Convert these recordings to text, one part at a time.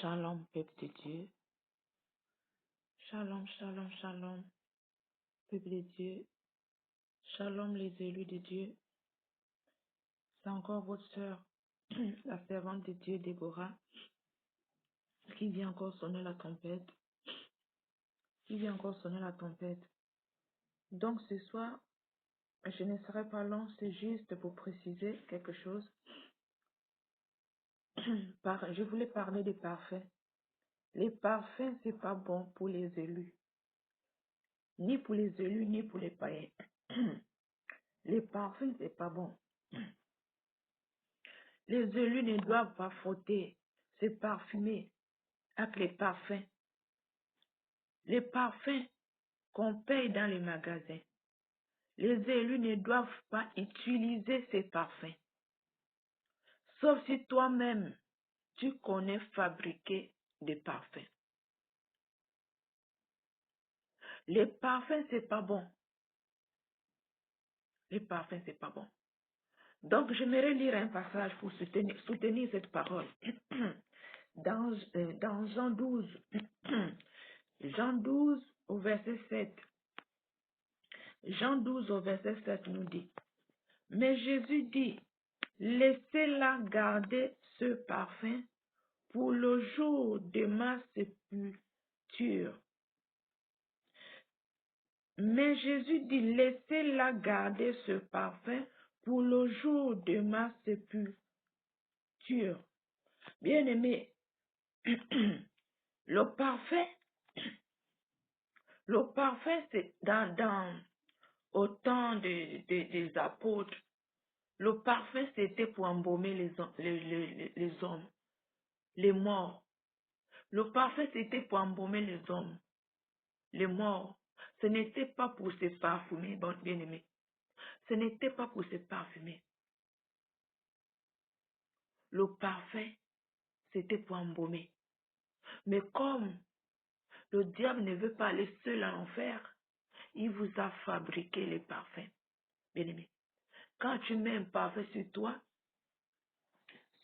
Shalom, peuple de Dieu. Shalom, shalom, shalom, peuple de Dieu. Shalom, les élus de Dieu. C'est encore votre sœur, la servante de Dieu, Déborah, qui vient encore sonner la trompette. Donc, ce soir, je ne serai pas long, c'est juste pour préciser quelque chose. Je voulais parler des parfums. Les parfums, c'est pas bon pour les élus. Ni pour les élus, ni pour les païens. Les parfums, c'est pas bon. Les élus ne doivent pas frotter, se parfumer avec les parfums. Les parfums qu'on paye dans les magasins. Les élus ne doivent pas utiliser ces parfums. Sauf si toi-même, tu connais fabriquer des parfums. Les parfums, c'est pas bon. Les parfums, c'est pas bon. Donc, j'aimerais lire un passage pour soutenir cette parole. Dans Jean 12, Jean 12 au verset 7. Jean 12 au verset 7 nous dit, mais Jésus dit, laissez-la garder ce parfum pour le jour de ma sépulture. Mais Jésus dit, laissez-la garder ce parfum pour le jour de ma sépulture. Bien-aimé, le parfum, c'est au temps des apôtres, le parfum, c'était pour embaumer les hommes, les morts. Le parfum, c'était pour embaumer les hommes, les morts. Ce n'était pas pour se parfumer, bon, bien-aimé. Ce n'était pas pour se parfumer. Le parfum, c'était pour embaumer. Mais comme le diable ne veut pas aller seul en enfer, il vous a fabriqué les parfums, bien-aimé. Quand tu mets un parfum sur toi,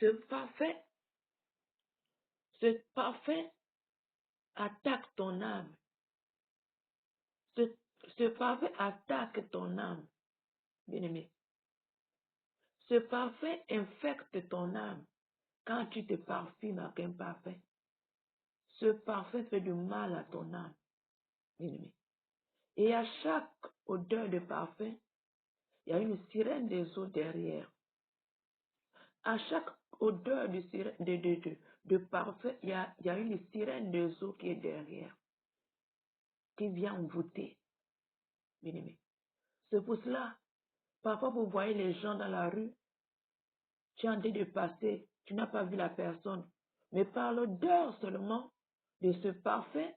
ce parfum attaque ton âme. Ce parfum attaque ton âme, bien-aimé. Ce parfum infecte ton âme quand tu te parfumes avec un parfum. Ce parfum fait du mal à ton âme, bien-aimé. Et à chaque odeur de parfum, il y a une sirène des eaux derrière. À chaque odeur de parfum, il y a une sirène des eaux qui est derrière, qui vient envoûter, bien-aimé. C'est pour cela, parfois vous voyez les gens dans la rue, tu es en train de passer, tu n'as pas vu la personne, mais par l'odeur seulement de ce parfum,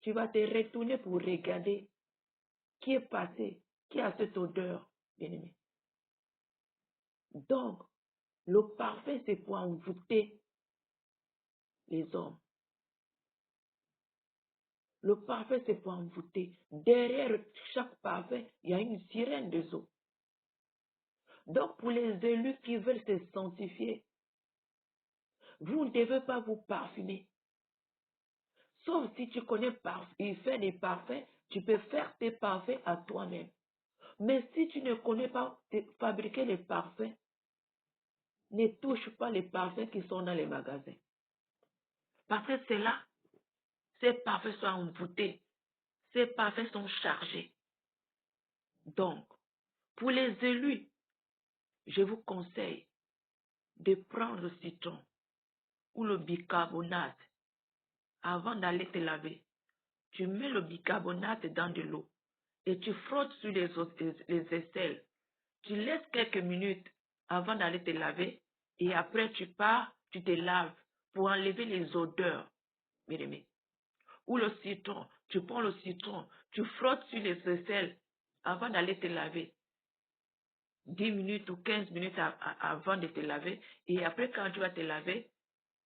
tu vas te retourner pour regarder qui est passé, qui a cette odeur, bien-aimé. Donc, le parfum, c'est pour envoûter les hommes. Le parfum, c'est pour envoûter. Derrière chaque parfum, il y a une sirène des eaux. Donc, pour les élus qui veulent se sanctifier, vous ne devez pas vous parfumer. Sauf si tu connais il fait des parfums, tu peux faire tes parfums à toi-même. Mais si tu ne connais pas fabriquer les parfums, ne touche pas les parfums qui sont dans les magasins. Parce que c'est là, ces parfums sont envoûtés. Ces parfums sont chargés. Donc, pour les élus, je vous conseille de prendre le citron ou le bicarbonate avant d'aller te laver. Tu mets le bicarbonate dans de l'eau et tu frottes sur les aisselles. Tu laisses quelques minutes avant d'aller te laver et après tu pars, tu te laves pour enlever les odeurs, bien aimé. Ou le citron, tu prends le citron, tu frottes sur les aisselles avant d'aller te laver. 10 minutes ou 15 minutes avant de te laver et après quand tu vas te laver,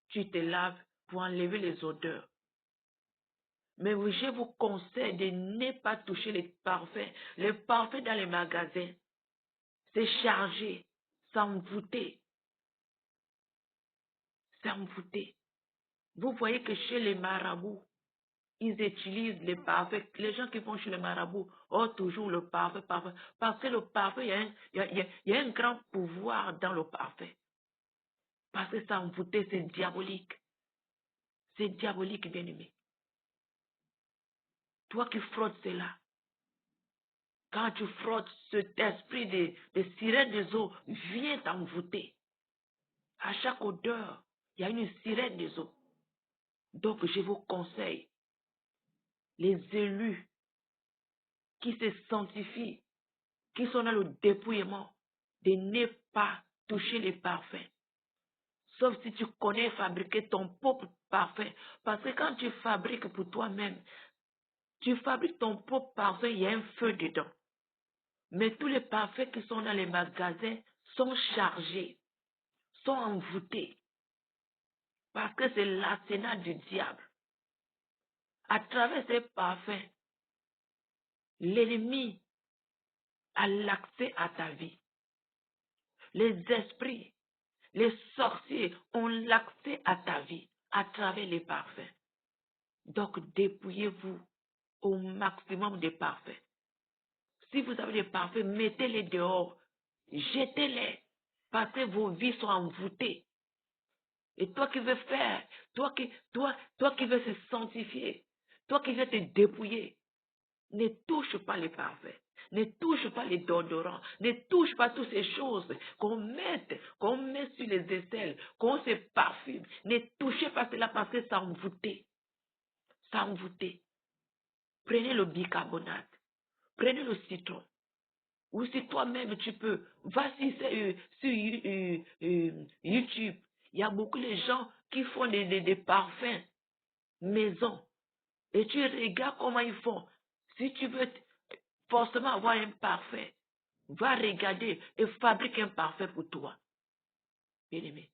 tu te laves pour enlever les odeurs. Mais je vous conseille de ne pas toucher les parfums. Les parfums dans les magasins, c'est chargé, c'est envoûté. C'est envoûté. Vous voyez que chez les marabouts, ils utilisent les parfums. Les gens qui vont chez les marabouts ont toujours le parfum, parfum. Parce que le parfum, il y a un grand pouvoir dans le parfum. Parce que ça envoûté, c'est diabolique. C'est diabolique, bien-aimé. Toi qui frottes cela, quand tu frottes, cet esprit de sirène des eaux vient t'envoûter. À chaque odeur, il y a une sirène des eaux. Donc, je vous conseille, les élus qui se sanctifient, qui sont dans le dépouillement, de ne pas toucher les parfums. Sauf si tu connais fabriquer ton propre parfum. Parce que quand tu fabriques pour toi-même, tu fabriques ton propre parfum, il y a un feu dedans. Mais tous les parfums qui sont dans les magasins sont chargés, sont envoûtés. Parce que c'est l'arsenal du diable. À travers ces parfums, l'ennemi a l'accès à ta vie. Les esprits, les sorciers ont l'accès à ta vie à travers les parfums. Donc, dépouillez-vous au maximum des parfums. Si vous avez des parfums, mettez-les dehors, jetez-les, parce que vos vies sont envoûtées. Et toi qui veux faire, toi qui veux se sanctifier, toi qui veux te dépouiller, ne touche pas les parfums. Ne touche pas les déodorants. Ne touche pas toutes ces choses qu'on met sur les aisselles, qu'on se parfume. Ne touchez pas cela parce que ça envoûté. Ça envoûté. Prenez le bicarbonate. Prenez le citron. Ou si toi-même tu peux, va sur YouTube. Il y a beaucoup de gens qui font des parfums maison. Et tu regardes comment ils font. Si tu veux forcément avoir un parfum, va regarder et fabrique un parfum pour toi. Bien aimé.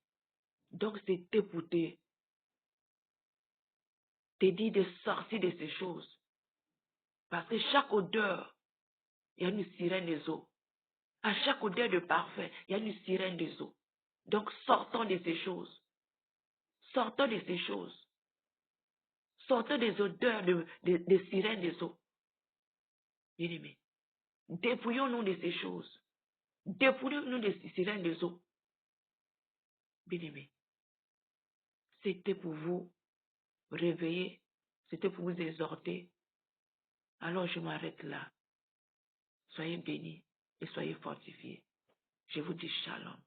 Donc c'était pour te dire de sortir de ces choses. Parce que chaque odeur, il y a une sirène des eaux. À chaque odeur de parfum, il y a une sirène des eaux. Donc sortons de ces choses. Sortons de ces choses. Sortons des odeurs de sirènes des eaux. Bien aimé. Dépouillons-nous de ces choses. Dépouillons-nous des sirènes des eaux. Bien aimé. C'était pour vous réveiller. C'était pour vous exhorter. Alors je m'arrête là. Soyez bénis et soyez fortifiés. Je vous dis shalom.